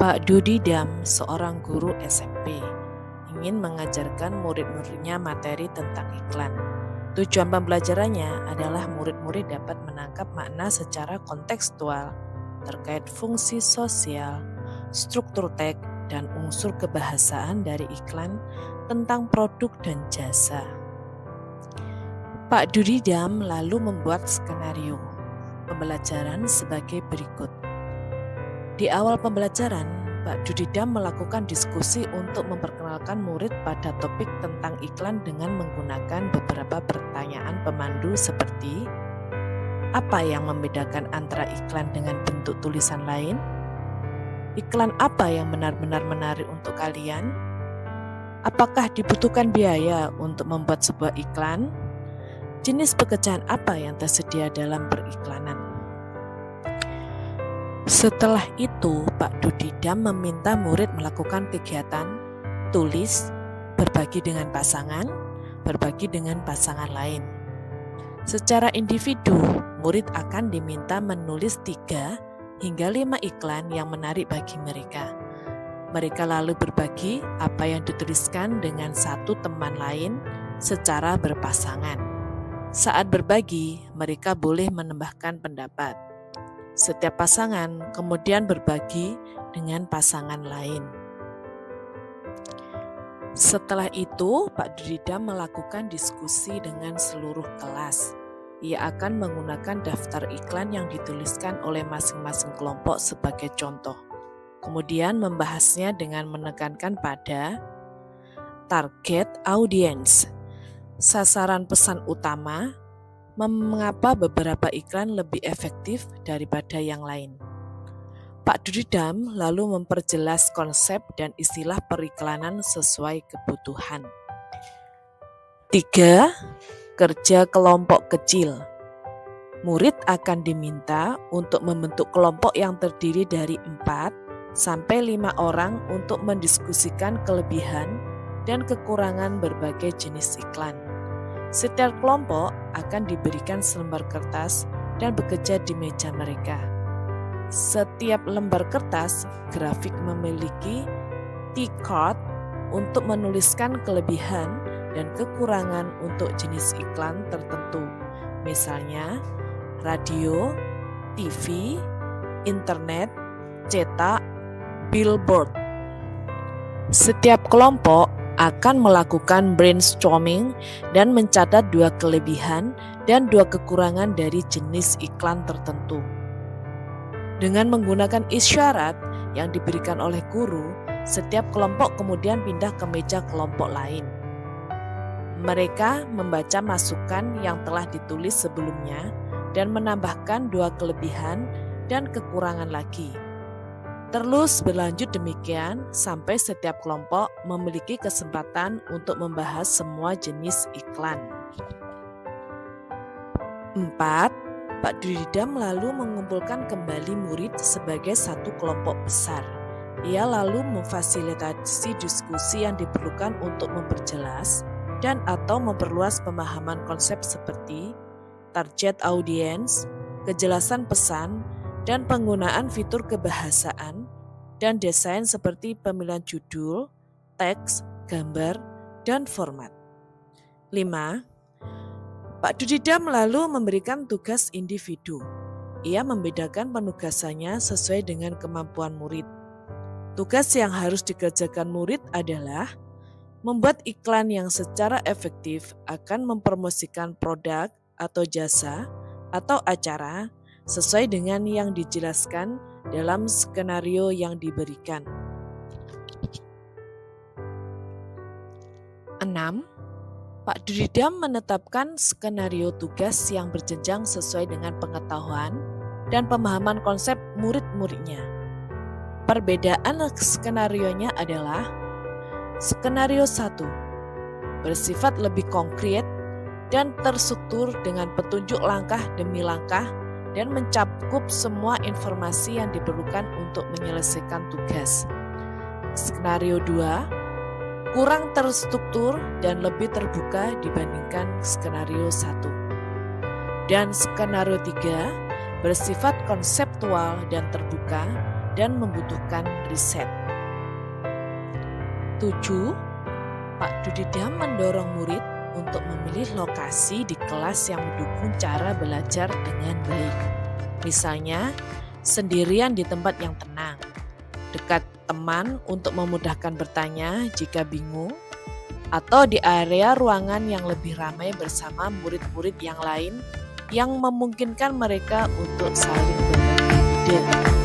Pak Dudi Dam, seorang guru SMP, ingin mengajarkan murid-muridnya materi tentang iklan. Tujuan pembelajarannya adalah murid-murid dapat menangkap makna secara kontekstual terkait fungsi sosial, struktur teks, dan unsur kebahasaan dari iklan tentang produk dan jasa. Pak Dudi Dam lalu membuat skenario pembelajaran sebagai berikut. Di awal pembelajaran, Pak Dudi Dam melakukan diskusi untuk memperkenalkan murid pada topik tentang iklan dengan menggunakan beberapa pertanyaan pemandu seperti: apa yang membedakan antara iklan dengan bentuk tulisan lain? Iklan apa yang benar-benar menarik untuk kalian? Apakah dibutuhkan biaya untuk membuat sebuah iklan? Jenis pekerjaan apa yang tersedia dalam periklanan? Setelah itu, Pak Dudi Dam meminta murid melakukan kegiatan tulis, berbagi dengan pasangan, berbagi dengan pasangan lain. Secara individu, murid akan diminta menulis 3 hingga 5 iklan yang menarik bagi mereka. Mereka lalu berbagi apa yang dituliskan dengan satu teman lain secara berpasangan. Saat berbagi, mereka boleh menambahkan pendapat. Setiap pasangan kemudian berbagi dengan pasangan lain. Setelah itu, Pak Dudi Dam melakukan diskusi dengan seluruh kelas. Ia akan menggunakan daftar iklan yang dituliskan oleh masing-masing kelompok sebagai contoh. Kemudian membahasnya dengan menekankan pada target audience, sasaran pesan utama, mengapa beberapa iklan lebih efektif daripada yang lain. Pak Dudi Dam lalu memperjelas konsep dan istilah periklanan sesuai kebutuhan. 3. Kerja kelompok kecil. Murid akan diminta untuk membentuk kelompok yang terdiri dari 4 sampai 5 orang untuk mendiskusikan kelebihan dan kekurangan berbagai jenis iklan. Setiap kelompok akan diberikan selembar kertas dan bekerja di meja mereka. Setiap lembar kertas grafik memiliki T-card untuk menuliskan kelebihan dan kekurangan untuk jenis iklan tertentu, misalnya radio, TV, internet, cetak, billboard. Setiap kelompok akan melakukan brainstorming dan mencatat 2 kelebihan dan 2 kekurangan dari jenis iklan tertentu. Dengan menggunakan isyarat yang diberikan oleh guru, setiap kelompok kemudian pindah ke meja kelompok lain. Mereka membaca masukan yang telah ditulis sebelumnya dan menambahkan 2 kelebihan dan kekurangan lagi. Terus berlanjut demikian sampai setiap kelompok memiliki kesempatan untuk membahas semua jenis iklan. 4. Pak Dudi Dam lalu mengumpulkan kembali murid sebagai satu kelompok besar. Ia lalu memfasilitasi diskusi yang diperlukan untuk memperjelas dan atau memperluas pemahaman konsep seperti target audience, kejelasan pesan, dan penggunaan fitur kebahasaan dan desain seperti pemilihan judul, teks, gambar, dan format. 5. Pak Dudi Dam lalu memberikan tugas individu. Ia membedakan penugasannya sesuai dengan kemampuan murid. Tugas yang harus dikerjakan murid adalah membuat iklan yang secara efektif akan mempromosikan produk atau jasa atau acara sesuai dengan yang dijelaskan dalam skenario yang diberikan. 6. Pak Dudi Dam menetapkan skenario tugas yang berjenjang sesuai dengan pengetahuan dan pemahaman konsep murid-muridnya. Perbedaan skenarionya adalah: skenario 1 bersifat lebih konkret dan terstruktur dengan petunjuk langkah demi langkah dan mencakup semua informasi yang diperlukan untuk menyelesaikan tugas. Skenario 2 kurang terstruktur dan lebih terbuka dibandingkan skenario 1. Dan skenario 3 bersifat konseptual dan terbuka dan membutuhkan riset. 7. Pak Dudida mendorong murid untuk memilih lokasi di kelas yang mendukung cara belajar dengan baik. Misalnya, sendirian di tempat yang tenang, dekat teman untuk memudahkan bertanya jika bingung, atau di area ruangan yang lebih ramai bersama murid-murid yang lain yang memungkinkan mereka untuk saling berbagi ide.